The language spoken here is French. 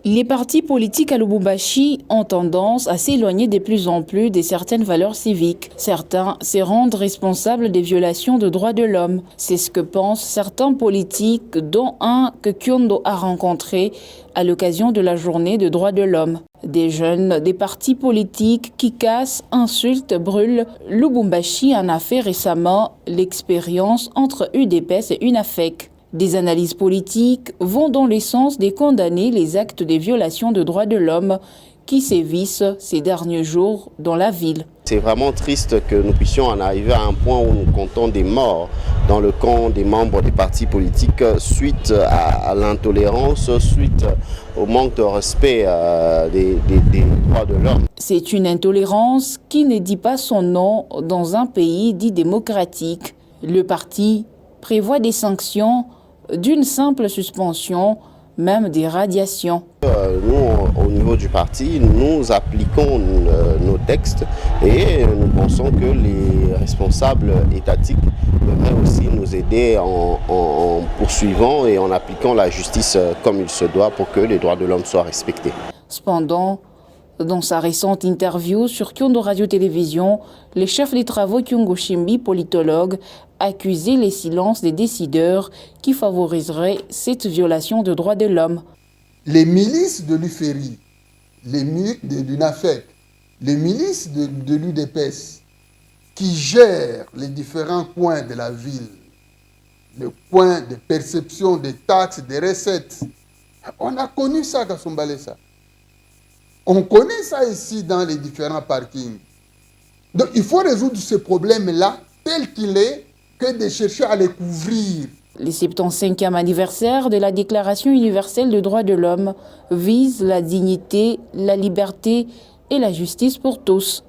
Les partis politiques à Lubumbashi ont tendance à s'éloigner de plus en plus de certaines valeurs civiques. Certains se rendent responsables des violations de droits de l'homme. C'est ce que pensent certains politiques, dont un que Kyondo a rencontré à l'occasion de la journée de droits de l'homme. Des jeunes des partis politiques qui cassent, insultent, brûlent. Lubumbashi en a fait récemment l'expérience entre UDPS et UNAFEC. Des analyses politiques vont dans le sens de condamner les actes de violation de droits de l'homme qui sévissent ces derniers jours dans la ville. C'est vraiment triste que nous puissions en arriver à un point où nous comptons des morts dans le camp des membres des partis politiques suite à l'intolérance, suite au manque de respect des droits de l'homme. C'est une intolérance qui ne dit pas son nom dans un pays dit démocratique. Le parti prévoit des sanctions d'une simple suspension, même des radiations. Nous, au niveau du parti, nous appliquons nos textes et nous pensons que les responsables étatiques devraient aussi nous aider en poursuivant et en appliquant la justice comme il se doit pour que les droits de l'homme soient respectés. Cependant, dans sa récente interview sur Kyondo Radio-Télévision, le chef des travaux Kyungo Shimbi, politologue, accusait les silences des décideurs qui favoriseraient cette violation de droits de l'homme. Les milices de l'UFERI, les milices de l'UNAFEC, les milices de l'UDPS qui gèrent les différents coins de la ville, le point de perception des taxes, des recettes, on a connu ça à Kasumbalesa. On connaît ça ici dans les différents parkings. Donc il faut résoudre ce problème-là tel qu'il est que de chercher à les couvrir. Le 75e anniversaire de la Déclaration universelle des droits de l'homme vise la dignité, la liberté et la justice pour tous.